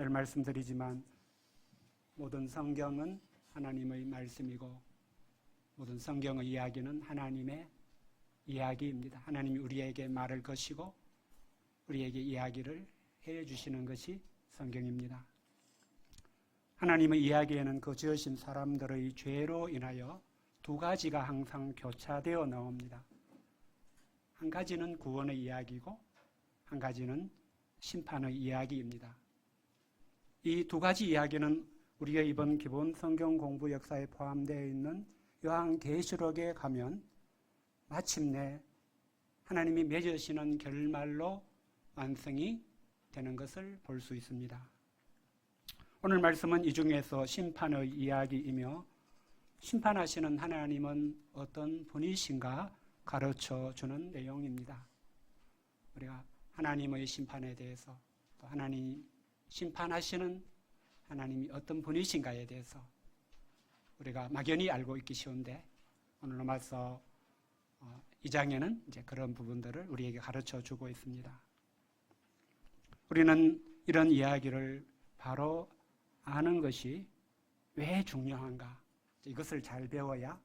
늘 말씀드리지만 모든 성경은 하나님의 말씀이고 모든 성경의 이야기는 하나님의 이야기입니다. 하나님이 우리에게 말을 거시고 우리에게 이야기를 해주시는 것이 성경입니다. 하나님의 이야기에는 그 지으신 사람들의 죄로 인하여 두 가지가 항상 교차되어 나옵니다. 한 가지는 구원의 이야기고 한 가지는 심판의 이야기입니다. 이 두 가지 이야기는 우리가 이번 기본 성경 공부 역사에 포함되어 있는 요한계시록에 가면 마침내 하나님이 맺으시는 결말로 완성이 되는 것을 볼 수 있습니다. 오늘 말씀은 이 중에서 심판의 이야기이며 심판하시는 하나님은 어떤 분이신가 가르쳐 주는 내용입니다. 우리가 하나님의 심판에 대해서 또 하나님 심판하시는 하나님이 어떤 분이신가에 대해서 우리가 막연히 알고 있기 쉬운데 오늘 로마서 2장에는 이제 그런 부분들을 우리에게 가르쳐 주고 있습니다. 우리는 이런 이야기를 바로 아는 것이 왜 중요한가? 이것을 잘 배워야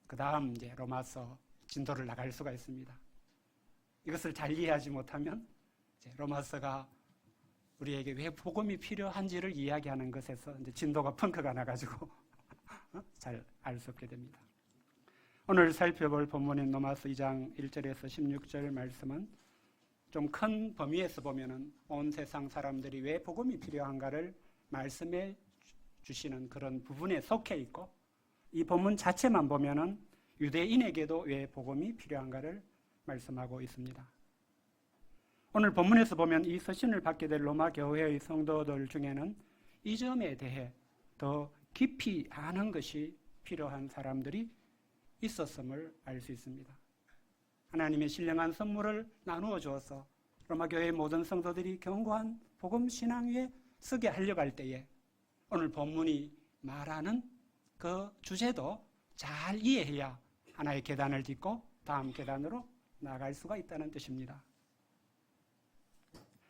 그 다음 이제 로마서 진도를 나갈 수가 있습니다. 이것을 잘 이해하지 못하면 이제 로마서가 우리에게 왜 복음이 필요한지를 이야기하는 것에서 이제 진도가 펑크가 나가지고 잘 알 수 없게 됩니다. 오늘 살펴볼 본문인 로마서 2장 1절에서 16절 말씀은 좀 큰 범위에서 보면은 온 세상 사람들이 왜 복음이 필요한가를 말씀해 주시는 그런 부분에 속해 있고 이 본문 자체만 보면은 유대인에게도 왜 복음이 필요한가를 말씀하고 있습니다. 오늘 본문에서 보면 이 서신을 받게 될 로마 교회의 성도들 중에는 이 점에 대해 더 깊이 아는 것이 필요한 사람들이 있었음을 알 수 있습니다. 하나님의 신령한 선물을 나누어 주어서 로마 교회의 모든 성도들이 견고한 복음 신앙 위에 서게 하려고 할 때에 오늘 본문이 말하는 그 주제도 잘 이해해야 하나의 계단을 딛고 다음 계단으로 나아갈 수가 있다는 뜻입니다.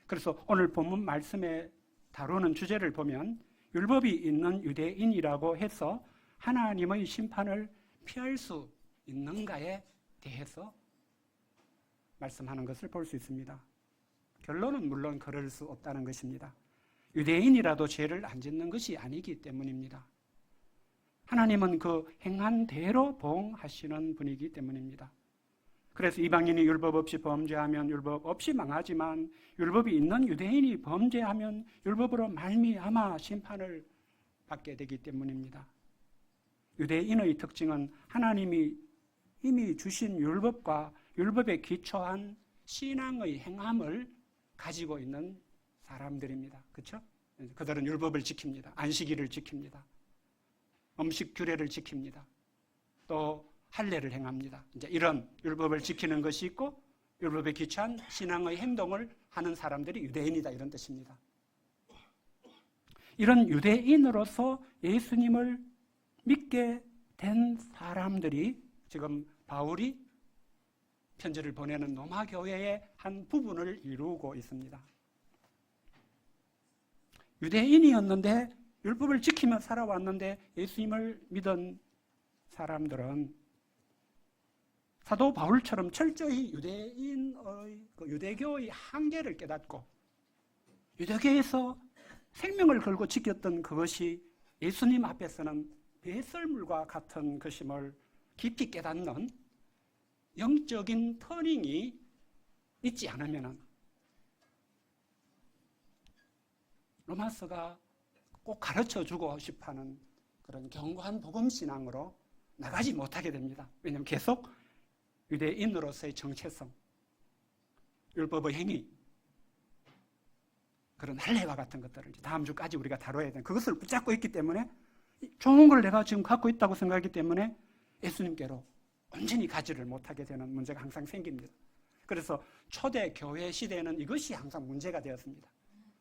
그래서 오늘 본문 말씀에 다루는 주제를 보면 율법이 있는 유대인이라고 해서 하나님의 심판을 피할 수 있는가에 대해서 말씀하는 것을 볼 수 있습니다. 결론은 물론 그럴 수 없다는 것입니다. 유대인이라도 죄를 안 짓는 것이 아니기 때문입니다. 하나님은 그 행한 대로 보응하시는 분이기 때문입니다. 그래서 이방인이 율법 없이 범죄하면 율법 없이 망하지만 율법이 있는 유대인이 범죄하면 율법으로 말미암아 심판을 받게 되기 때문입니다. 유대인의 특징은 하나님이 이미 주신 율법과 율법에 기초한 신앙의 행함을 가지고 있는 사람들입니다. 그렇죠? 그들은 율법을 지킵니다. 안식일을 지킵니다. 음식 규례를 지킵니다. 또 할례를 행합니다. 이제 이런 율법을 지키는 것이 있고 율법에 기초한 신앙의 행동을 하는 사람들이 유대인이다 이런 뜻입니다. 이런 유대인으로서 예수님을 믿게 된 사람들이 지금 바울이 편지를 보내는 로마 교회의 한 부분을 이루고 있습니다. 유대인이었는데 율법을 지키며 살아왔는데 예수님을 믿은 사람들은 사도 바울처럼 철저히 유대교의 한계를 깨닫고 유대교에서 생명을 걸고 지켰던 그것이 예수님 앞에서는 배설물과 같은 것임을 깊이 깨닫는 영적인 터닝이 있지 않으면 로마서가 꼭 가르쳐주고 싶어하는 그런 견고한 복음신앙으로 나가지 못하게 됩니다. 왜냐하면 계속 유대인으로서의 정체성, 율법의 행위, 그런 할례와 같은 것들을 다음 주까지 우리가 다뤄야 되는 그것을 붙잡고 있기 때문에 좋은 걸 내가 지금 갖고 있다고 생각하기 때문에 예수님께로 온전히 가지를 못하게 되는 문제가 항상 생깁니다. 그래서 초대 교회 시대에는 이것이 항상 문제가 되었습니다.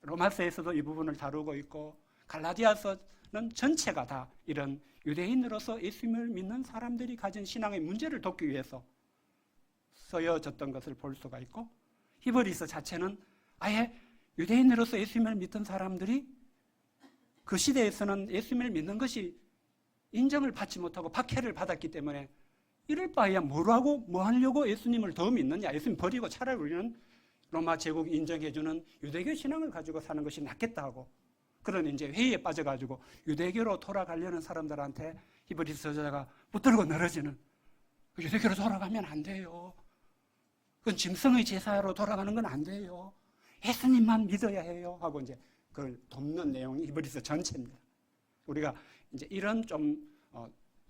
로마서에서도 이 부분을 다루고 있고 갈라디아서는 전체가 다 이런 유대인으로서 예수님을 믿는 사람들이 가진 신앙의 문제를 돕기 위해서 쓰여졌던 것을 볼 수가 있고 히브리서 자체는 아예 유대인으로서 예수님을 믿던 사람들이 그 시대에서는 예수님을 믿는 것이 인정을 받지 못하고 박해를 받았기 때문에 이럴 바에야 뭐 하려고 예수님을 더 믿느냐, 예수님 버리고 차라리 우리는 로마 제국 인정해주는 유대교 신앙을 가지고 사는 것이 낫겠다 하고, 그런 이제 회의에 빠져가지고 유대교로 돌아가려는 사람들한테 히브리서 저자가 붙들고 늘어지는, 유대교로 돌아가면 안 돼요. 그건 짐승의 제사로 돌아가는 건 안 돼요. 예수님만 믿어야 해요. 하고 이제 그걸 돕는 내용이 히브리서 전체입니다. 우리가 이제 이런 좀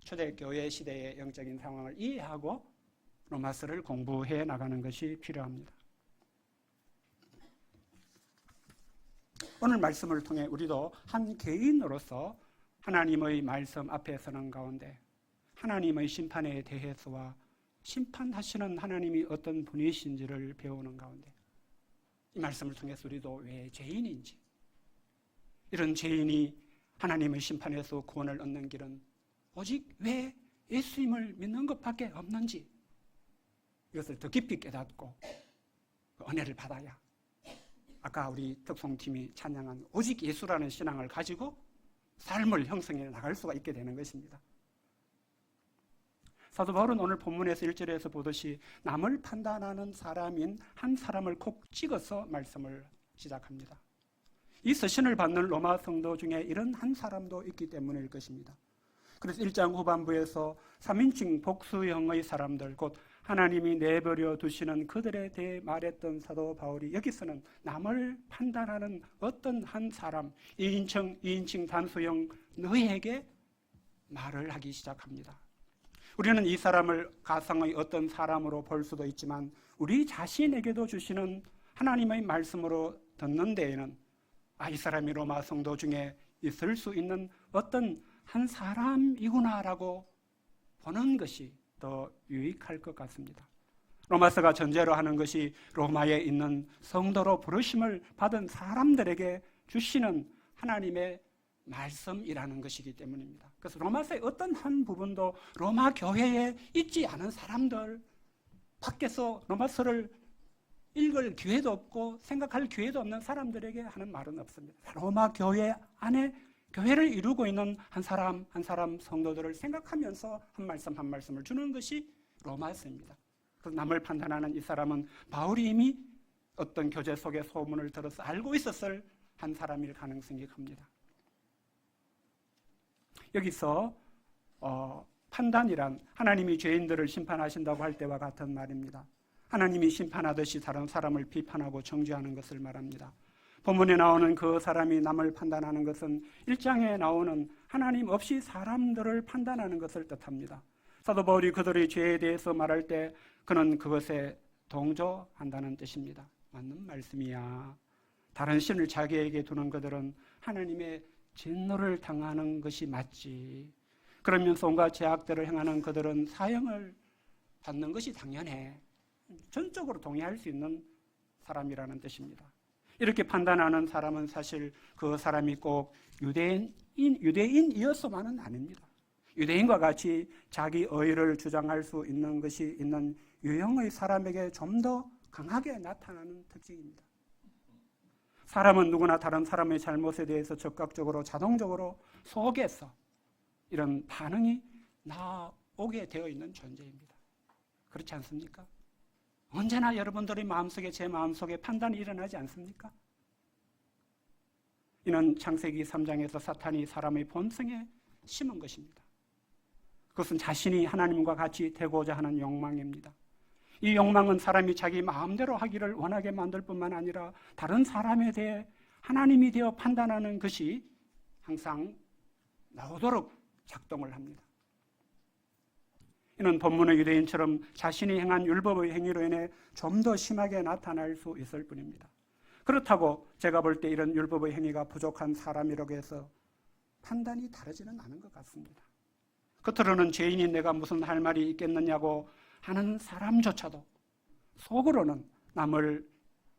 초대교회 시대의 영적인 상황을 이해하고 로마서를 공부해 나가는 것이 필요합니다. 오늘 말씀을 통해 우리도 한 개인으로서 하나님의 말씀 앞에 서는 가운데 하나님의 심판에 대해서와 심판하시는 하나님이 어떤 분이신지를 배우는 가운데 이 말씀을 통해서 우리도 왜 죄인인지, 이런 죄인이 하나님의 심판에서 구원을 얻는 길은 오직 왜 예수님을 믿는 것밖에 없는지, 이것을 더 깊이 깨닫고 그 은혜를 받아야 아까 우리 특송팀이 찬양한 오직 예수라는 신앙을 가지고 삶을 형성해 나갈 수가 있게 되는 것입니다. 사도 바울은 오늘 본문에서 1절에서 보듯이 남을 판단하는 사람인 한 사람을 콕 찍어서 말씀을 시작합니다. 이 서신을 받는 로마 성도 중에 이런 한 사람도 있기 때문일 것입니다. 그래서 1장 후반부에서 3인칭 복수형의 사람들, 곧 하나님이 내버려 두시는 그들에 대해 말했던 사도 바울이 여기서는 남을 판단하는 어떤 한 사람, 2인칭 단수형 너희에게 말을 하기 시작합니다. 우리는 이 사람을 가상의 어떤 사람으로 볼 수도 있지만 우리 자신에게도 주시는 하나님의 말씀으로 듣는 데에는 이 사람이 로마 성도 중에 있을 수 있는 어떤 한 사람이구나라고 보는 것이 더 유익할 것 같습니다. 로마서가 전제로 하는 것이 로마에 있는 성도로 부르심을 받은 사람들에게 주시는 하나님의 말씀이라는 것이기 때문입니다. 그래서 로마서의 어떤 한 부분도 로마 교회에 있지 않은 사람들, 밖에서 로마서를 읽을 기회도 없고 생각할 기회도 없는 사람들에게 하는 말은 없습니다. 로마 교회 안에 교회를 이루고 있는 한 사람 한 사람 성도들을 생각하면서 한 말씀 한 말씀을 주는 것이 로마서입니다. 그래서 남을 판단하는 이 사람은 바울이 이미 어떤 교제 속의 소문을 들어서 알고 있었을 한 사람일 가능성이 큽니다. 여기서 판단이란 하나님이 죄인들을 심판하신다고 할 때와 같은 말입니다. 하나님이 심판하듯이 다른 사람을 비판하고 정죄하는 것을 말합니다. 본문에 나오는 그 사람이 남을 판단하는 것은 1장에 나오는 하나님 없이 사람들을 판단하는 것을 뜻합니다. 사도 바울이 그들의 죄에 대해서 말할 때 그는 그것에 동조한다는 뜻입니다. 맞는 말씀이야. 다른 신을 자기에게 두는 그들은 하나님의 진노를 당하는 것이 맞지. 그러면서 온갖 죄악들을 행하는 그들은 사형을 받는 것이 당연해. 전적으로 동의할 수 있는 사람이라는 뜻입니다. 이렇게 판단하는 사람은 사실 그 사람이 꼭 유대인이었어만은 아닙니다. 유대인과 같이 자기 의를 주장할 수 있는 것이 있는 유형의 사람에게 좀 더 강하게 나타나는 특징입니다. 사람은 누구나 다른 사람의 잘못에 대해서 적극적으로 자동적으로 속에서 이런 반응이 나오게 되어 있는 존재입니다. 그렇지 않습니까? 언제나 여러분들의 마음속에 제 마음속에 판단이 일어나지 않습니까? 이는 창세기 3장에서 사탄이 사람의 본성에 심은 것입니다. 그것은 자신이 하나님과 같이 되고자 하는 욕망입니다. 이 욕망은 사람이 자기 마음대로 하기를 원하게 만들 뿐만 아니라 다른 사람에 대해 하나님이 되어 판단하는 것이 항상 나오도록 작동을 합니다. 이는 본문의 유대인처럼 자신이 행한 율법의 행위로 인해 좀 더 심하게 나타날 수 있을 뿐입니다. 그렇다고 제가 볼 때 이런 율법의 행위가 부족한 사람이라고 해서 판단이 다르지는 않은 것 같습니다. 겉으로는 죄인인 내가 무슨 할 말이 있겠느냐고 하는 사람조차도 속으로는 남을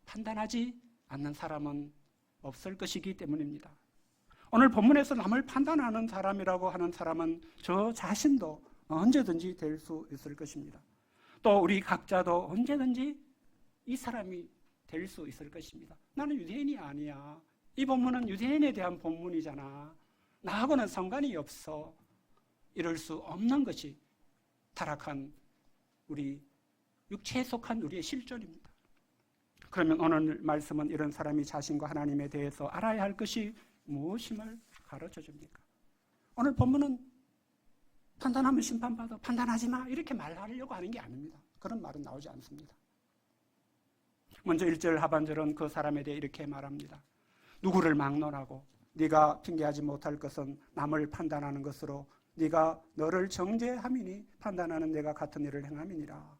판단하지 않는 사람은 없을 것이기 때문입니다. 오늘 본문에서 남을 판단하는 사람이라고 하는 사람은 저 자신도 언제든지 될 수 있을 것입니다. 또 우리 각자도 언제든지 이 사람이 될 수 있을 것입니다. 나는 유대인이 아니야. 이 본문은 유대인에 대한 본문이잖아. 나하고는 상관이 없어. 이럴 수 없는 것이 타락한 우리 육체에 속한 우리의 실존입니다. 그러면 오늘 말씀은 이런 사람이 자신과 하나님에 대해서 알아야 할 것이 무엇임을 가르쳐 줍니까? 오늘 본문은 판단하면 심판받아, 판단하지 마, 이렇게 말하려고 하는 게 아닙니다. 그런 말은 나오지 않습니다. 먼저 1절 하반절은 그 사람에 대해 이렇게 말합니다. 누구를 막론하고 네가 핑계하지 못할 것은 남을 판단하는 것으로 네가 너를 정죄함이니 판단하는 내가 같은 일을 행함이니라.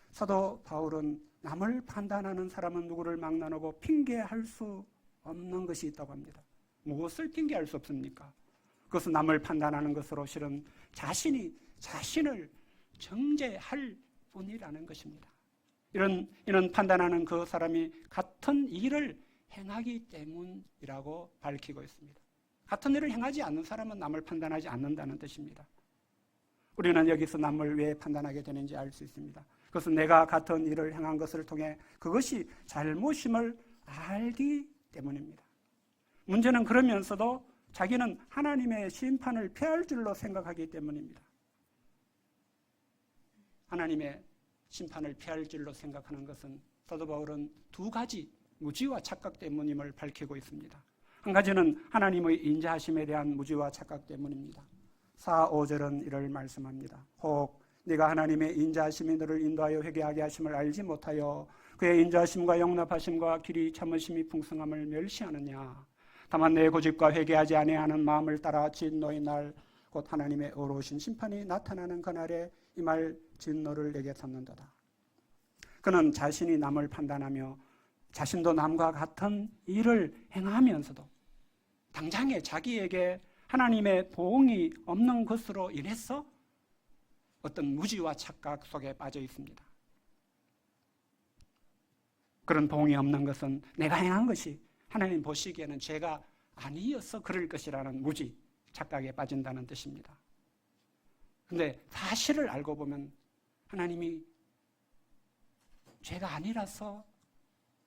사도 바울은 남을 판단하는 사람은 누구를 막론하고 핑계할 수 없는 것이 있다고 합니다. 무엇을 핑계할 수 없습니까? 그것은 남을 판단하는 것으로 실은 자신이 자신을 정죄할 뿐이라는 것입니다. 이는 판단하는 그 사람이 같은 일을 행하기 때문이라고 밝히고 있습니다. 같은 일을 행하지 않는 사람은 남을 판단하지 않는다는 뜻입니다. 우리는 여기서 남을 왜 판단하게 되는지 알 수 있습니다. 그것은 내가 같은 일을 행한 것을 통해 그것이 잘못임을 알기 때문입니다. 문제는 그러면서도 자기는 하나님의 심판을 피할 줄로 생각하기 때문입니다. 하나님의 심판을 피할 줄로 생각하는 것은 사도 바울은 두 가지 무지와 착각 때문임을 밝히고 있습니다. 한 가지는 하나님의 인자하심에 대한 무지와 착각 때문입니다. 4, 5절은 이를 말씀합니다. 혹 네가 하나님의 인자하심이 너를 인도하여 회개하게 하심을 알지 못하여 그의 인자하심과 용납하심과 길이 참으심이 풍성함을 멸시하느냐. 다만 내 고집과 회개하지 아니하는 마음을 따라 진노의 날 곧 하나님의 어로우신 심판이 나타나는 그날에 이 말 진노를 내게 섰는도다. 그는 자신이 남을 판단하며 자신도 남과 같은 일을 행하면서도 당장에 자기에게 하나님의 보응이 없는 것으로 인해서 어떤 무지와 착각 속에 빠져 있습니다. 그런 보응이 없는 것은 내가 행한 것이 하나님 보시기에는 죄가 아니어서 그럴 것이라는 무지, 착각에 빠진다는 뜻입니다. 그런데 사실을 알고 보면 하나님이 죄가 아니라서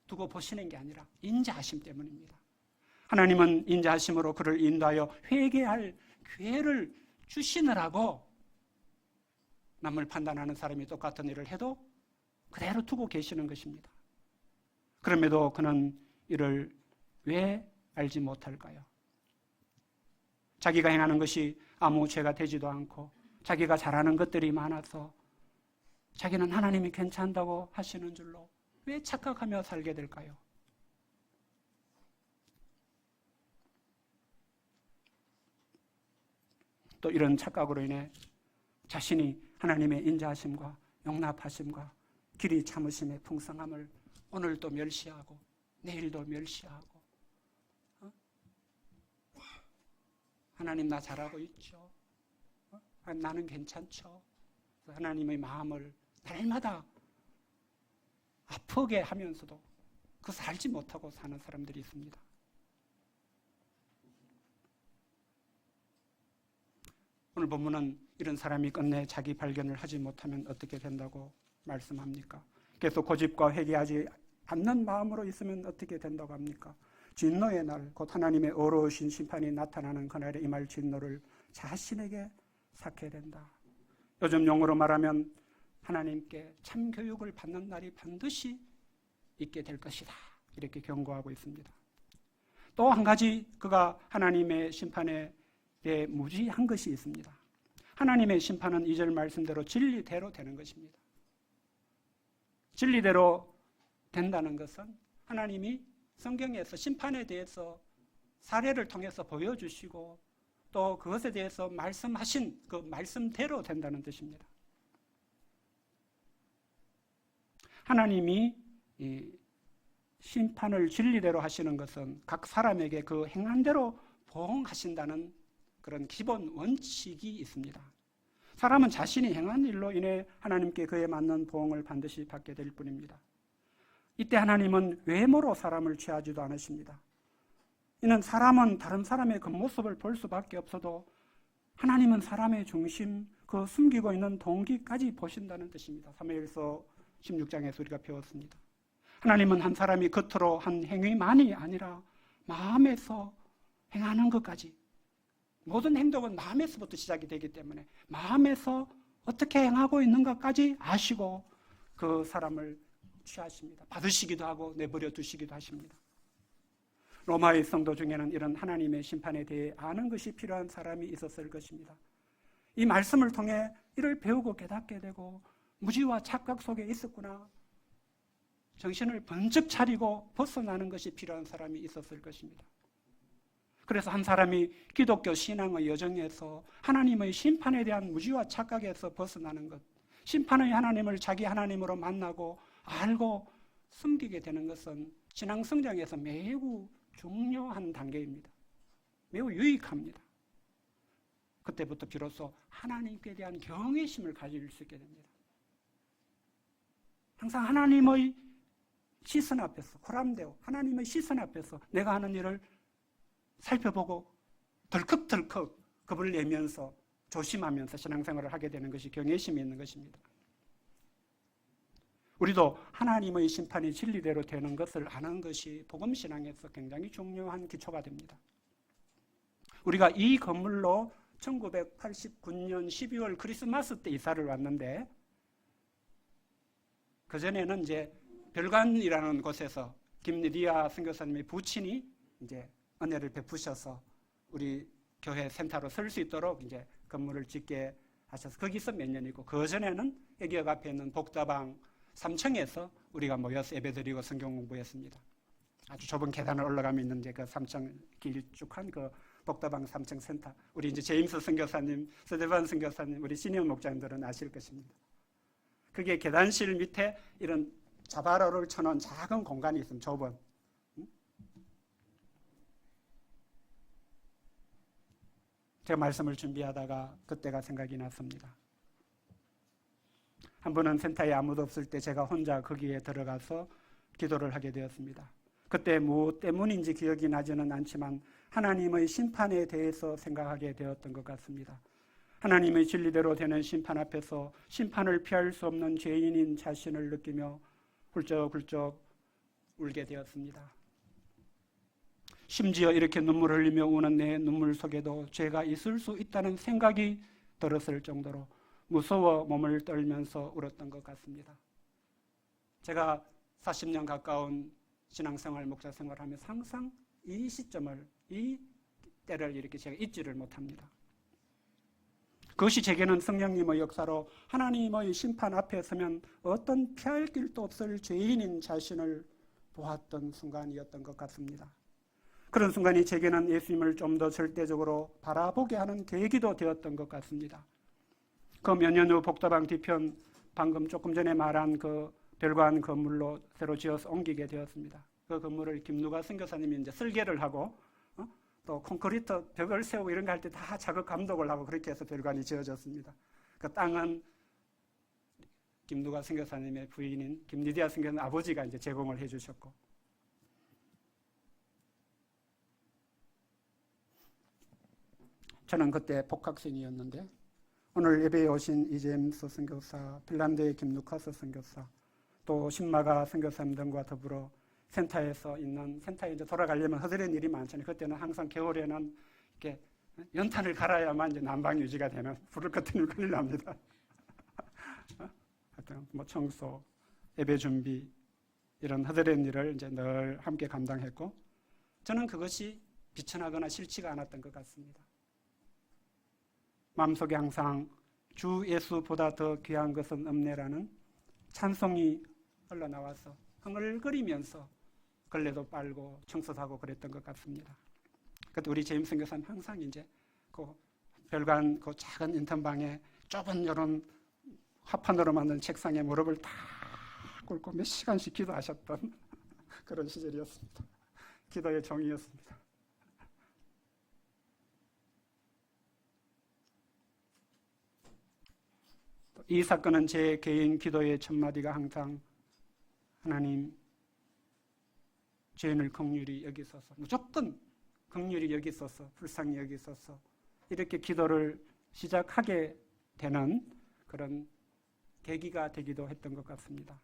두고 보시는 게 아니라 인자하심 때문입니다. 하나님은 인자하심으로 그를 인도하여 회개할 기회를 주시느라고 남을 판단하는 사람이 똑같은 일을 해도 그대로 두고 계시는 것입니다. 그럼에도 그는 이를 왜 알지 못할까요? 자기가 행하는 것이 아무 죄가 되지도 않고 자기가 잘하는 것들이 많아서 자기는 하나님이 괜찮다고 하시는 줄로 왜 착각하며 살게 될까요? 또 이런 착각으로 인해 자신이 하나님의 인자하심과 용납하심과 길이 참으심의 풍성함을 오늘도 멸시하고 내일도 멸시하고 하나님 나 잘하고 있죠. 나는 괜찮죠. 하나님의 마음을 날마다 아프게 하면서도 그것을 알지 못하고 사는 사람들이 있습니다. 오늘 본문은 이런 사람이 끝내 자기 발견을 하지 못하면 어떻게 된다고 말씀합니까? 계속 고집과 회개하지 않는 마음으로 있으면 어떻게 된다고 합니까? 진노의 날, 곧 하나님의 어로우신 심판이 나타나는 그날에 임할 진노를 자신에게 쌓게 된다. 요즘 용어로 말하면 하나님께 참교육을 받는 날이 반드시 있게 될 것이다. 이렇게 경고하고 있습니다. 또 한 가지 그가 하나님의 심판에 대해 무지한 것이 있습니다. 하나님의 심판은 2절 말씀대로 진리대로 되는 것입니다. 진리대로 된다는 것은 하나님이 성경에서 심판에 대해서 사례를 통해서 보여주시고 또 그것에 대해서 말씀하신 그 말씀대로 된다는 뜻입니다. 하나님이 이 심판을 진리대로 하시는 것은 각 사람에게 그 행한 대로 보응하신다는 그런 기본 원칙이 있습니다. 사람은 자신이 행한 일로 인해 하나님께 그에 맞는 보응을 반드시 받게 될 뿐입니다. 이때 하나님은 외모로 사람을 취하지도 않으십니다. 이는 사람은 다른 사람의 겉모습을 볼 수밖에 없어도 하나님은 사람의 중심, 그 숨기고 있는 동기까지 보신다는 뜻입니다. 사무엘서 16장에서 우리가 배웠습니다. 하나님은 한 사람이 겉으로 한 행위만이 아니라 마음에서 행하는 것까지, 모든 행동은 마음에서부터 시작이 되기 때문에 마음에서 어떻게 행하고 있는 것까지 아시고 그 사람을 취하십니다. 받으시기도 하고 내버려 두시기도 하십니다. 로마의 성도 중에는 이런 하나님의 심판에 대해 아는 것이 필요한 사람이 있었을 것입니다. 이 말씀을 통해 이를 배우고 깨닫게 되고 무지와 착각 속에 있었구나, 정신을 번쩍 차리고 벗어나는 것이 필요한 사람이 있었을 것입니다. 그래서 한 사람이 기독교 신앙의 여정에서 하나님의 심판에 대한 무지와 착각에서 벗어나는 것, 심판의 하나님을 자기 하나님으로 만나고 알고 섬기게 되는 것은 신앙 성장에서 매우 중요한 단계입니다. 매우 유익합니다. 그때부터 비로소 하나님께 대한 경외심을 가질 수 있게 됩니다. 항상 하나님의 시선 앞에서, 코람데오, 하나님의 시선 앞에서 내가 하는 일을 살펴보고 덜컥덜컥 겁을 내면서 조심하면서 신앙생활을 하게 되는 것이 경외심이 있는 것입니다. 우리도 하나님의 심판이 진리대로 되는 것을 아는 것이 복음신앙에서 굉장히 중요한 기초가 됩니다. 우리가 이 건물로 1989년 12월 크리스마스 때 이사를 왔는데, 그전에는 이제 별관이라는 곳에서 김리디아 선교사님의 부친이 이제 은혜를 베푸셔서 우리 교회 센터로 설 수 있도록 이제 건물을 짓게 하셔서 거기서 몇 년이고, 그 전에는 애기역 앞에 있는 복다방 3층에서 우리가 모여서 예배드리고 성경 공부했습니다. 아주 좁은 계단을 올라가면 있는 이제 그 3층 길쭉한 그 복다방 3층 센터. 우리 이제 제임스 선교사님, 스테반 선교사님, 우리 시니어 목장들은 아실 것입니다. 그게 계단실 밑에 이런 자바로를 쳐놓은 작은 공간이 있습니다. 좁은. 제가 말씀을 준비하다가 그때가 생각이 났습니다. 한 번은 센터에 아무도 없을 때 제가 혼자 거기에 들어가서 기도를 하게 되었습니다. 그때 무엇 때문인지 기억이 나지는 않지만 하나님의 심판에 대해서 생각하게 되었던 것 같습니다. 하나님의 진리대로 되는 심판 앞에서 심판을 피할 수 없는 죄인인 자신을 느끼며 훌쩍훌쩍 울게 되었습니다. 심지어 이렇게 눈물을 흘리며 우는 내 눈물 속에도 죄가 있을 수 있다는 생각이 들었을 정도로 무서워 몸을 떨면서 울었던 것 같습니다. 제가 40년 가까운 신앙생활, 목사생활을 하면서 항상 이 시점을, 이 때를 이렇게 제가 잊지를 못합니다. 그것이 제게는 성령님의 역사로 하나님의 심판 앞에 서면 어떤 피할 길도 없을 죄인인 자신을 보았던 순간이었던 것 같습니다. 그런 순간이 제게는 예수님을 좀 더 절대적으로 바라보게 하는 계기도 되었던 것 같습니다. 그 몇 년 후 복다방 뒤편, 방금 조금 전에 말한 그 별관 건물로 새로 지어서 옮기게 되었습니다. 그 건물을 김누가 선교사님이 이제 설계를 하고 또 콘크리트 벽을 세우고 이런 거 할 때 다 작업 감독을 하고 그렇게 해서 별관이 지어졌습니다. 그 땅은 김누가 선교사님의 부인인 김리디아 선교사님 아버지가 이제 제공을 해주셨고, 저는 그때 복학생이었는데 오늘 예배에 오신 이제임스 선교사, 핀란드의 김루카스 선교사, 또 신마가 선교사님 등과 더불어 센터에서 있는, 센터에 이제 돌아가려면 허드렛 일이 많잖아요. 그때는 항상 겨울에는 이렇게 연탄을 갈아야만 이제 난방 유지가 되는, 불을 껐더니 큰일 납니다. 하여튼 뭐 청소, 예배 준비, 이런 허드렛 일을 이제 늘 함께 감당했고, 저는 그것이 비천하거나 싫지가 않았던 것 같습니다. 마음속에 항상 주 예수보다 더 귀한 것은 없네라는 찬송이 흘러나와서 흥얼거리면서 걸레도 빨고 청소도 하고 그랬던 것 같습니다. 그때 우리 제임스 선교사님 항상 이제 그 별관 그 작은 인턴방에 좁은 이런 화판으로 만든 책상에 무릎을 다 꿇고 몇 시간씩 기도하셨던 그런 시절이었습니다. 기도의 종이었습니다. 이 사건은 제 개인 기도의 첫마디가 항상 하나님, 죄인을 긍휼히 여기소서, 무조건 긍휼히 여기소서, 불쌍히 여기소서, 이렇게 기도를 시작하게 되는 그런 계기가 되기도 했던 것 같습니다.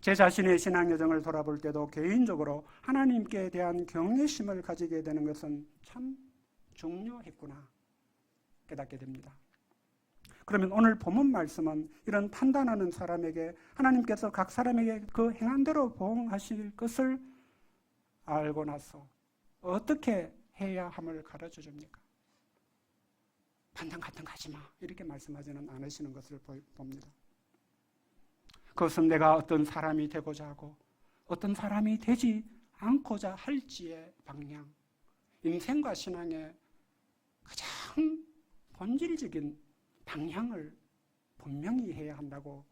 제 자신의 신앙 여정을 돌아볼 때도 개인적으로 하나님께 대한 경외심을 가지게 되는 것은 참 중요했구나 깨닫게 됩니다. 그러면 오늘 본문 말씀은 이런 판단하는 사람에게 하나님께서 각 사람에게 그 행한 대로 보응하실 것을 알고 나서 어떻게 해야 함을 가르쳐 줍니까? 판단 같은 거 하지 마 이렇게 말씀하지는 않으시는 것을 봅니다. 그것은 내가 어떤 사람이 되고자 하고 어떤 사람이 되지 않고자 할지의 방향, 인생과 신앙의 가장 본질적인 방향을 분명히 해야 한다고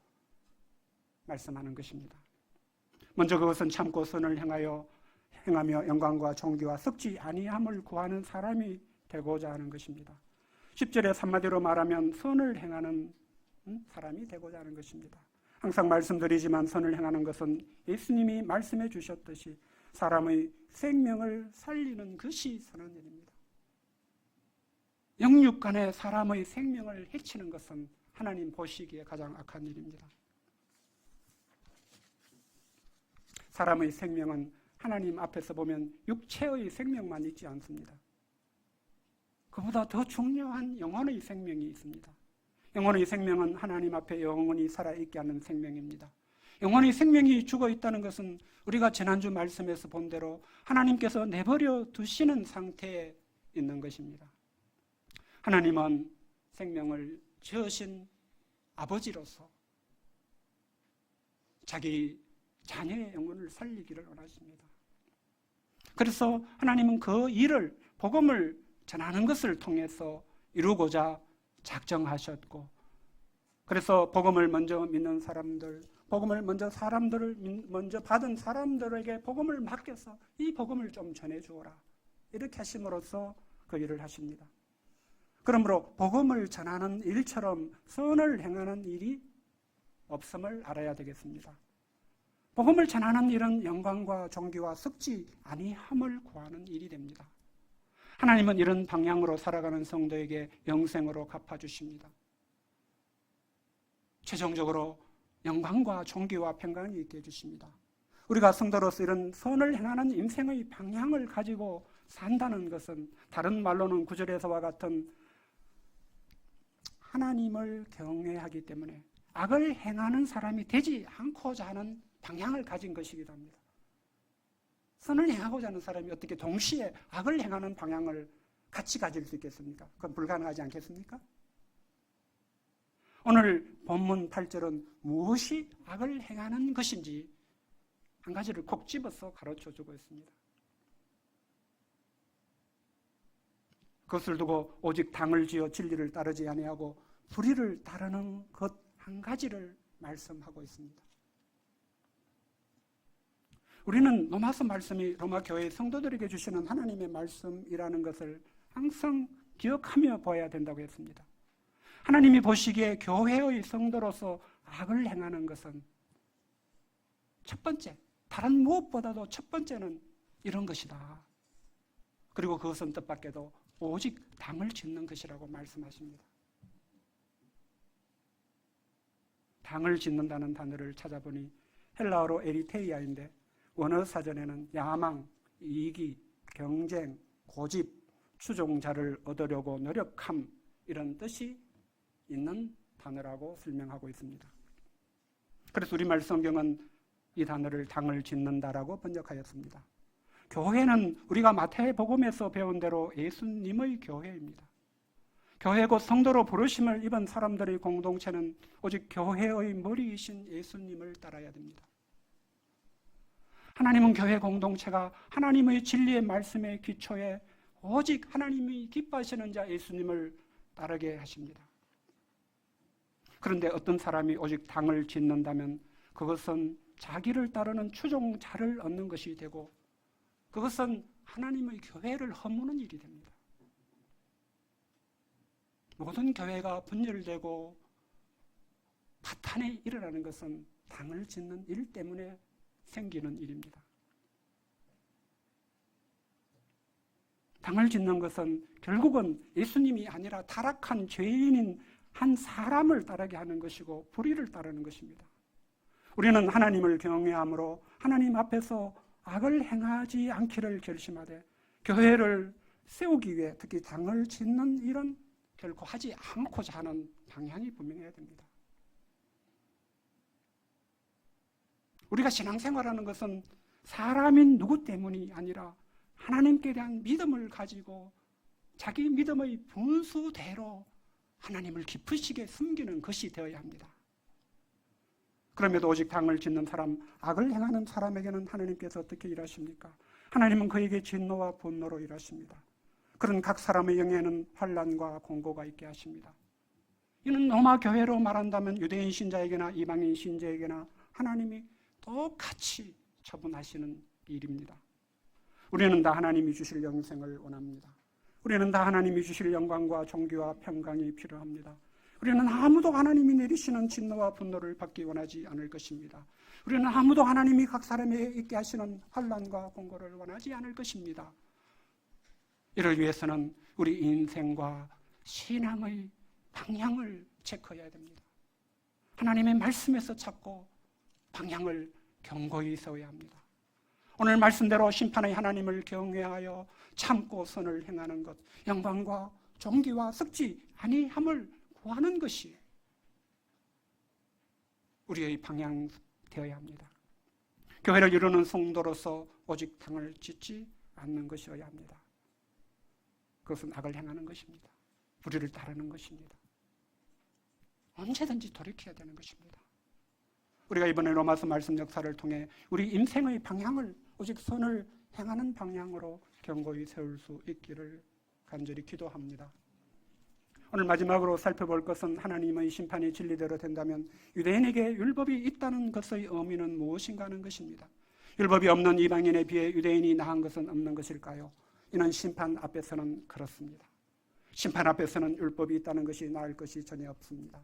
말씀하는 것입니다. 먼저 그것은 참고 선을 행하며 영광과 존귀와 썩지 아니함을 구하는 사람이 되고자 하는 것입니다. 10절에 한마디로 말하면 선을 행하는 사람이 되고자 하는 것입니다. 항상 말씀드리지만 선을 행하는 것은 예수님이 말씀해 주셨듯이 사람의 생명을 살리는 것이 선한 일입니다. 영육간에 사람의 생명을 해치는 것은 하나님 보시기에 가장 악한 일입니다. 사람의 생명은 하나님 앞에서 보면 육체의 생명만 있지 않습니다. 그보다 더 중요한 영혼의 생명이 있습니다. 영혼의 생명은 하나님 앞에 영원히 살아있게 하는 생명입니다. 영혼의 생명이 죽어있다는 것은 우리가 지난주 말씀에서 본 대로 하나님께서 내버려 두시는 상태에 있는 것입니다. 하나님은 생명을 지으신 아버지로서 자기 자녀의 영혼을 살리기를 원하십니다. 그래서 하나님은 그 일을 복음을 전하는 것을 통해서 이루고자 작정하셨고, 그래서 복음을 먼저 믿는 사람들, 복음을 먼저 받은 사람들에게 복음을 맡겨서 이 복음을 좀 전해주어라 이렇게 하심으로써 그 일을 하십니다. 그러므로 복음을 전하는 일처럼 선을 행하는 일이 없음을 알아야 되겠습니다. 복음을 전하는 일은 영광과 존귀와 썩지 아니함을 구하는 일이 됩니다. 하나님은 이런 방향으로 살아가는 성도에게 영생으로 갚아주십니다. 최종적으로 영광과 존귀와 평강이 있게 해주십니다. 우리가 성도로서 이런 선을 행하는 인생의 방향을 가지고 산다는 것은 다른 말로는 9절에서와 같은 하나님을 경외하기 때문에 악을 행하는 사람이 되지 않고자 하는 방향을 가진 것이기도 합니다. 선을 행하고자 하는 사람이 어떻게 동시에 악을 행하는 방향을 같이 가질 수 있겠습니까? 그건 불가능하지 않겠습니까? 오늘 본문 8절은 무엇이 악을 행하는 것인지 한 가지를 콕 집어서 가르쳐주고 있습니다. 그것을 두고 오직 당을 지어 진리를 따르지 아니하고 불의를 따르는 것 한 가지를 말씀하고 있습니다. 우리는 로마서 말씀이 로마 교회 성도들에게 주시는 하나님의 말씀이라는 것을 항상 기억하며 보아야 된다고 했습니다. 하나님이 보시기에 교회의 성도로서 악을 행하는 것은 첫 번째, 다른 무엇보다도 첫 번째는 이런 것이다. 그리고 그것은 뜻밖에도 오직 당을 짓는 것이라고 말씀하십니다. 당을 짓는다는 단어를 찾아보니 헬라어로 에리테이아인데 원어 사전에는 야망, 이기, 경쟁, 고집, 추종자를 얻으려고 노력함 이런 뜻이 있는 단어라고 설명하고 있습니다. 그래서 우리말 성경은 이 단어를 당을 짓는다라고 번역하였습니다. 교회는 우리가 마태복음에서 배운 대로 예수님의 교회입니다. 교회 곧 성도로 부르심을 입은 사람들의 공동체는 오직 교회의 머리이신 예수님을 따라야 됩니다. 하나님은 교회 공동체가 하나님의 진리의 말씀에 기초해 오직 하나님이 기뻐하시는 자 예수님을 따르게 하십니다. 그런데 어떤 사람이 오직 당을 짓는다면 그것은 자기를 따르는 추종자를 얻는 것이 되고 그것은 하나님의 교회를 허무는 일이 됩니다. 모든 교회가 분열되고 파탄에 일어나는 것은 당을 짓는 일 때문에 생기는 일입니다. 당을 짓는 것은 결국은 예수님이 아니라 타락한 죄인인 한 사람을 따르게 하는 것이고 불의를 따르는 것입니다. 우리는 하나님을 경외함으로 하나님 앞에서 악을 행하지 않기를 결심하되 교회를 세우기 위해 특히 당을 짓는 일은 결코 하지 않고자 하는 방향이 분명해야 됩니다. 우리가 신앙생활하는 것은 사람인 누구 때문이 아니라 하나님께 대한 믿음을 가지고 자기 믿음의 분수대로 하나님을 기쁘시게 숨기는 것이 되어야 합니다. 그럼에도 오직 당을 짓는 사람, 악을 행하는 사람에게는 하나님께서 어떻게 일하십니까? 하나님은 그에게 진노와 분노로 일하십니다. 그런 각 사람의 영에는 환난과 공고가 있게 하십니다. 이는 로마 교회로 말한다면 유대인 신자에게나 이방인 신자에게나 하나님이 똑같이 처분하시는 일입니다. 우리는 다 하나님이 주실 영생을 원합니다. 우리는 다 하나님이 주실 영광과 존귀와 평강이 필요합니다. 우리는 아무도 하나님이 내리시는 진노와 분노를 받기 원하지 않을 것입니다. 우리는 아무도 하나님이 각 사람에게 있게 하시는 환난과 공고를 원하지 않을 것입니다. 이를 위해서는 우리 인생과 신앙의 방향을 체크해야 됩니다. 하나님의 말씀에서 찾고 방향을 견고히 세워야 합니다. 오늘 말씀대로 심판의 하나님을 경외하여 참고 선을 행하는 것, 영광과 존귀와 썩지 아니함을 구하는 것이 우리의 방향 되어야 합니다. 교회를 이루는 성도로서 오직 당을 짓지 않는 것이어야 합니다. 그것은 악을 행하는 것입니다. 불의를 따르는 것입니다. 언제든지 돌이켜야 되는 것입니다. 우리가 이번에 로마서 말씀 역사를 통해 우리 인생의 방향을 오직 선을 행하는 방향으로 견고히 세울 수 있기를 간절히 기도합니다. 오늘 마지막으로 살펴볼 것은 하나님의 심판이 진리대로 된다면 유대인에게 율법이 있다는 것의 의미는 무엇인가 하는 것입니다. 율법이 없는 이방인에 비해 유대인이 나은 것은 없는 것일까요? 이는 심판 앞에서는 그렇습니다. 심판 앞에서는 율법이 있다는 것이 나을 것이 전혀 없습니다.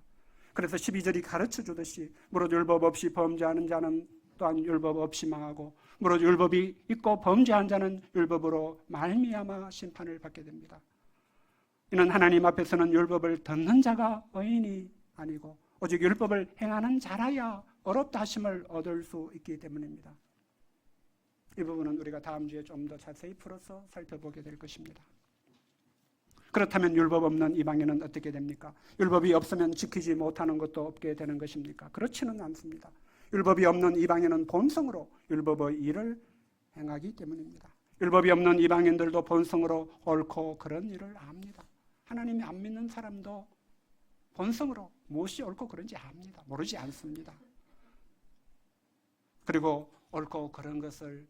그래서 12절이 가르쳐 주듯이 무릇 율법 없이 범죄하는 자는 또한 율법 없이 망하고 무릇 율법이 있고 범죄한 자는 율법으로 말미암아 심판을 받게 됩니다. 이는 하나님 앞에서는 율법을 듣는 자가 의인이 아니고 오직 율법을 행하는 자라야 어렵다 하심을 얻을 수 있기 때문입니다. 이 부분은 우리가 다음 주에 좀 더 자세히 풀어서 살펴보게 될 것입니다. 그렇다면 율법 없는 이방인은 어떻게 됩니까? 율법이 없으면 지키지 못하는 것도 없게 되는 것입니까? 그렇지는 않습니다. 율법이 없는 이방인은 본성으로 율법의 일을 행하기 때문입니다. 율법이 없는 이방인들도 본성으로 옳고 그런 일을 압니다. 하나님이 안 믿는 사람도 본성으로 무엇이 옳고 그런지 압니다. 모르지 않습니다. 그리고 옳고 그런 것을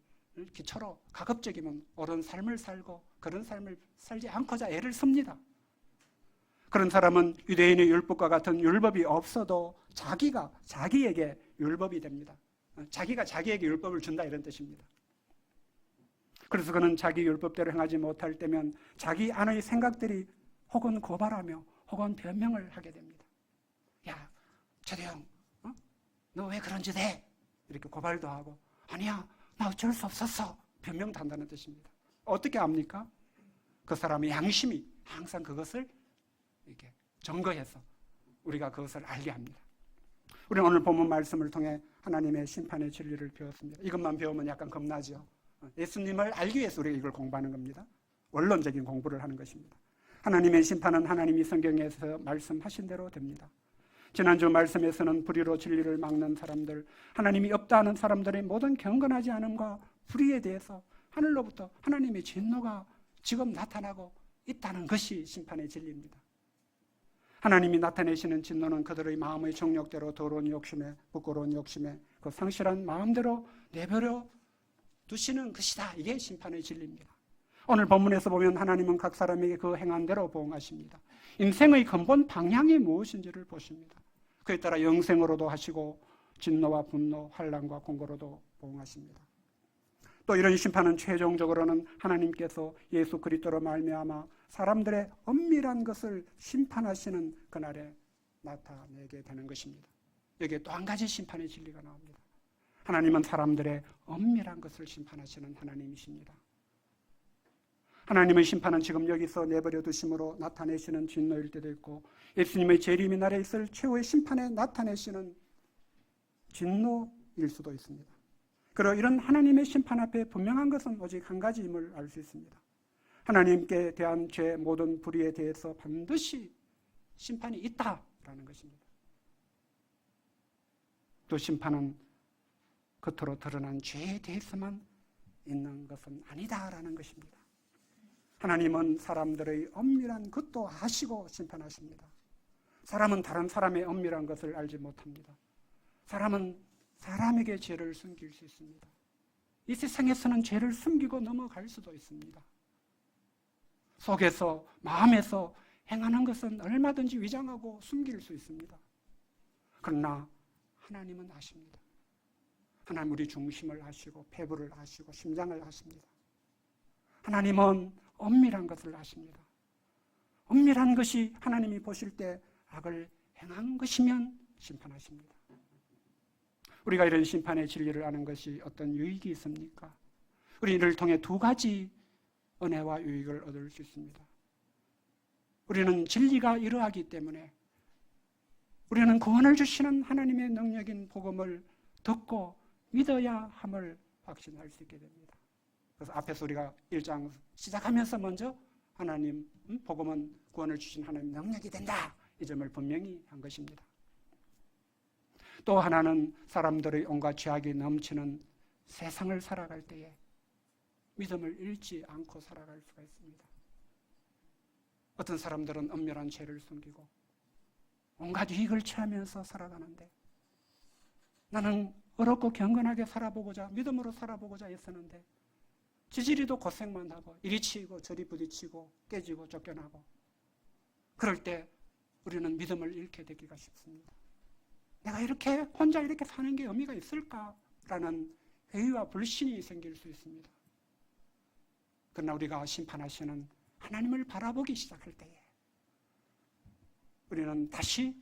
기초로 가급적이면 옳은 삶을 살고 그런 삶을 살지 않고자 애를 씁니다. 그런 사람은 유대인의 율법과 같은 율법이 없어도 자기가 자기에게 율법이 됩니다. 자기가 자기에게 율법을 준다 이런 뜻입니다. 그래서 그는 자기 율법대로 행하지 못할 때면 자기 안의 생각들이 혹은 고발하며 혹은 변명을 하게 됩니다. 야, 최대형, 너 왜 그런 짓 해? 이렇게 고발도 하고 아니야, 나 어쩔 수 없었어. 변명도 한다는 뜻입니다. 어떻게 압니까? 그 사람의 양심이 항상 그것을 이렇게 증거해서 우리가 그것을 알게 합니다. 우리는 오늘 본문 말씀을 통해 하나님의 심판의 진리를 배웠습니다. 이것만 배우면 약간 겁나죠. 예수님을 알기 위해서 우리가 이걸 공부하는 겁니다. 원론적인 공부를 하는 것입니다. 하나님의 심판은 하나님이 성경에서 말씀하신 대로 됩니다. 지난주 말씀에서는 불의로 진리를 막는 사람들, 하나님이 없다 하는 사람들의 모든 경건하지 않음과 불의에 대해서 하늘로부터 하나님의 진노가 지금 나타나고 있다는 것이 심판의 진리입니다. 하나님이 나타내시는 진노는 그들의 마음의 정욕대로 더러운 욕심에, 부끄러운 욕심에 그 상실한 마음대로 내버려 두시는 것이다. 이게 심판의 진리입니다. 오늘 본문에서 보면 하나님은 각 사람에게 그 행한 대로 보응하십니다. 인생의 근본 방향이 무엇인지를 보십니다. 그에 따라 영생으로도 하시고 진노와 분노, 환난과 공고로도 보응하십니다. 또 이런 심판은 최종적으로는 하나님께서 예수 그리스도로 말미암아 사람들의 엄밀한 것을 심판하시는 그날에 나타내게 되는 것입니다. 여기에 또 한 가지 심판의 진리가 나옵니다. 하나님은 사람들의 엄밀한 것을 심판하시는 하나님이십니다. 하나님의 심판은 지금 여기서 내버려 두심으로 나타내시는 진노일 때도 있고 예수님의 재림의 날에 있을 최후의 심판에 나타내시는 진노일 수도 있습니다. 그리고 이런 하나님의 심판 앞에 분명한 것은 오직 한 가지임을 알 수 있습니다. 하나님께 대한 죄 모든 불의에 대해서 반드시 심판이 있다라는 것입니다. 또 심판은 겉으로 드러난 죄에 대해서만 있는 것은 아니다라는 것입니다. 하나님은 사람들의 엄밀한 것도 아시고 심판하십니다. 사람은 다른 사람의 엄밀한 것을 알지 못합니다. 사람은 사람에게 죄를 숨길 수 있습니다. 이 세상에서는 죄를 숨기고 넘어갈 수도 있습니다. 속에서, 마음에서 행하는 것은 얼마든지 위장하고 숨길 수 있습니다. 그러나 하나님은 아십니다. 하나님 우리 중심을 아시고 폐부를 아시고 심장을 아십니다. 하나님은 엄밀한 것을 아십니다. 엄밀한 것이 하나님이 보실 때 악을 행한 것이면 심판하십니다. 우리가 이런 심판의 진리를 아는 것이 어떤 유익이 있습니까? 우리 이를 통해 두 가지 은혜와 유익을 얻을 수 있습니다. 우리는 진리가 이러하기 때문에 우리는 구원을 주시는 하나님의 능력인 복음을 듣고 믿어야 함을 확신할 수 있게 됩니다. 그래서 앞에서 우리가 1장 시작하면서 먼저 하나님, 복음은 구원을 주신 하나님 능력이 된다. 이 점을 분명히 한 것입니다. 또 하나는 사람들의 온갖 죄악이 넘치는 세상을 살아갈 때에 믿음을 잃지 않고 살아갈 수가 있습니다. 어떤 사람들은 엄밀한 죄를 숨기고 온갖 이익을 취하면서 살아가는데 나는 어렵고 경건하게 살아보고자 믿음으로 살아보고자 했었는데 지지리도 고생만 하고 이리 치이고 저리 부딪히고 깨지고 쫓겨나고 그럴 때 우리는 믿음을 잃게 되기가 쉽습니다. 내가 이렇게 혼자 이렇게 사는 게 의미가 있을까라는 회의와 불신이 생길 수 있습니다. 그러나 우리가 심판하시는 하나님을 바라보기 시작할 때에 우리는 다시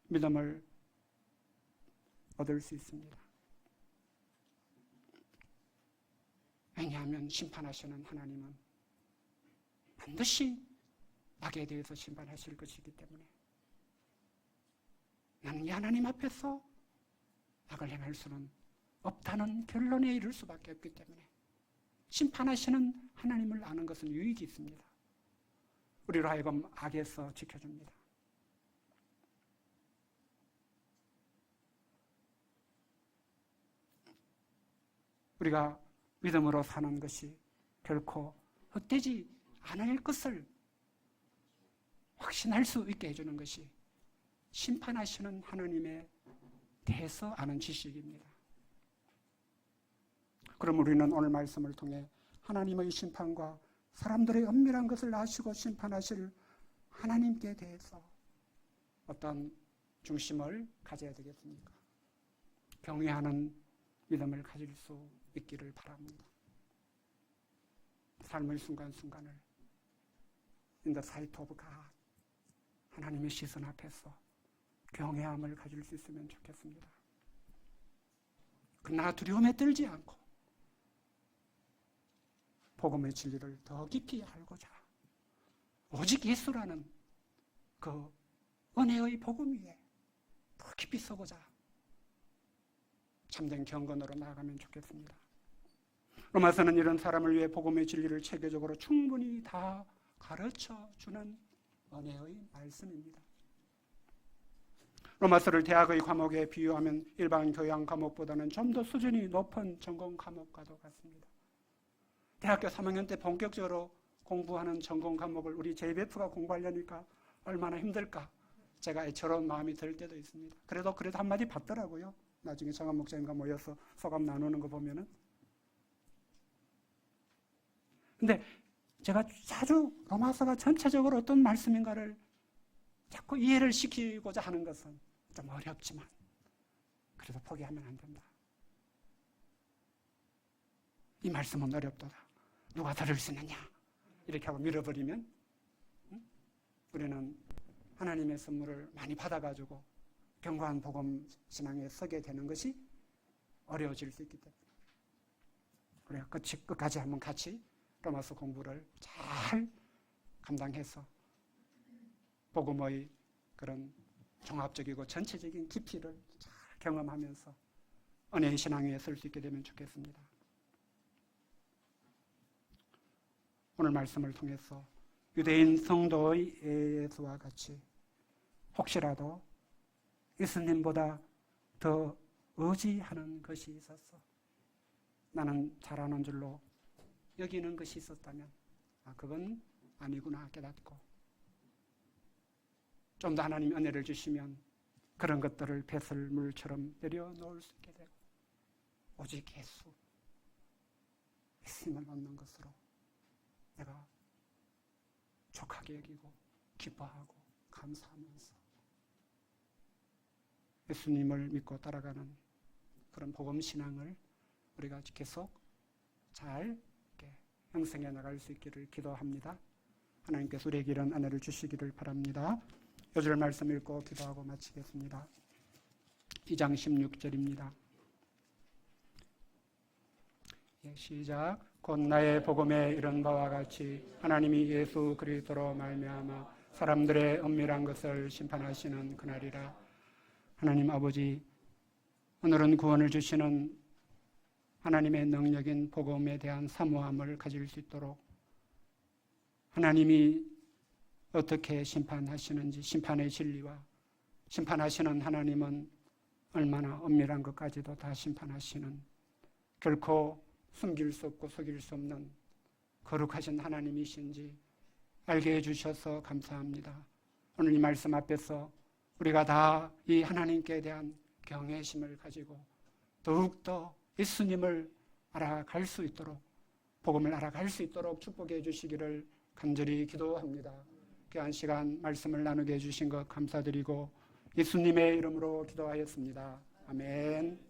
믿음을 얻을 수 있습니다. 왜냐하면 심판하시는 하나님은 반드시 악에 대해서 심판하실 것이기 때문에 나는 이 하나님 앞에서 악을 행할 수는 없다는 결론에 이를 수밖에 없기 때문에 심판하시는 하나님을 아는 것은 유익이 있습니다. 우리로 하여금 악에서 지켜줍니다. 우리가 믿음으로 사는 것이 결코 헛되지 않을 것을 확신할 수 있게 해주는 것이 심판하시는 하나님에 대해서 아는 지식입니다. 그럼 우리는 오늘 말씀을 통해 하나님의 심판과 사람들의 엄밀한 것을 아시고 심판하실 하나님께 대해서 어떤 중심을 가져야 되겠습니까? 경외하는 믿음을 가질 수 있기를 바랍니다. 삶의 순간순간을 In the sight of God, 하나님의 시선 앞에서 경외함을 가질 수 있으면 좋겠습니다. 그러나 두려움에 떨지 않고 복음의 진리를 더 깊이 알고자 오직 예수라는 그 은혜의 복음 위에 더 깊이 서고자 참된 경건으로 나아가면 좋겠습니다. 로마서는 이런 사람을 위해 복음의 진리를 체계적으로 충분히 다 가르쳐주는 은혜의 말씀입니다. 로마서를 대학의 과목에 비유하면 일반 교양 과목보다는 좀 더 수준이 높은 전공 과목과도 같습니다. 대학교 3학년 때 본격적으로 공부하는 전공 과목을 우리 JBF가 공부하려니까 얼마나 힘들까 제가 애처로운 마음이 들 때도 있습니다. 그래도 한마디 받더라고요. 나중에 정한 목사님과 모여서 소감 나누는 거 보면은. 근데 제가 자주 로마서가 전체적으로 어떤 말씀인가를 자꾸 이해를 시키고자 하는 것은 좀 어렵지만 그래도 포기하면 안 된다. 이 말씀은 어렵도다. 누가 들을 수 있느냐? 이렇게 하고 밀어버리면 우리는 하나님의 선물을 많이 받아가지고 견고한 복음 신앙에 서게 되는 것이 어려워질 수 있기 때문에 우리가 끝까지 한번 같이 로마서 공부를 잘 감당해서 복음의 그런 종합적이고 전체적인 깊이를 잘 경험하면서 은혜의 신앙 위에 설 수 있게 되면 좋겠습니다. 오늘 말씀을 통해서 유대인 성도의 예수와 같이 혹시라도 예수님보다 더 의지하는 것이 있었어, 나는 잘하는 줄로 여기는 것이 있었다면 그건 아니구나 깨닫고 좀 더 하나님 은혜를 주시면 그런 것들을 배설물처럼 내려놓을 수 있게 되고 오직 예수 예수님을 얻는 것으로 내가 족하게 여기고 기뻐하고 감사하면서 예수님을 믿고 따라가는 그런 복음신앙을 우리가 계속 잘 형성해 나갈 수 있기를 기도합니다. 하나님께서 우리에게 이런 은혜를 주시기를 바랍니다. 요절 말씀 읽고 기도하고 마치겠습니다. 2장 16절입니다. 시작. 곧 나의 복음에 이런 바와 같이 하나님이 예수 그리스도로 말미암아 사람들의 은밀한 것을 심판하시는 그날이라. 하나님 아버지, 오늘은 구원을 주시는 하나님의 능력인 복음에 대한 사모함을 가질 수 있도록 하나님이 어떻게 심판하시는지, 심판의 진리와 심판하시는 하나님은 얼마나 엄밀한 것까지도 다 심판하시는, 결코 숨길 수 없고 속일 수 없는 거룩하신 하나님이신지 알게 해주셔서 감사합니다. 오늘 이 말씀 앞에서 우리가 다 이 하나님께 대한 경외심을 가지고 더욱더 예수님을 알아갈 수 있도록, 복음을 알아갈 수 있도록 축복해 주시기를 간절히 기도합니다. 귀한 시간 말씀을 나누게 해주신 것 감사드리고 예수님의 이름으로 기도하였습니다. 아멘.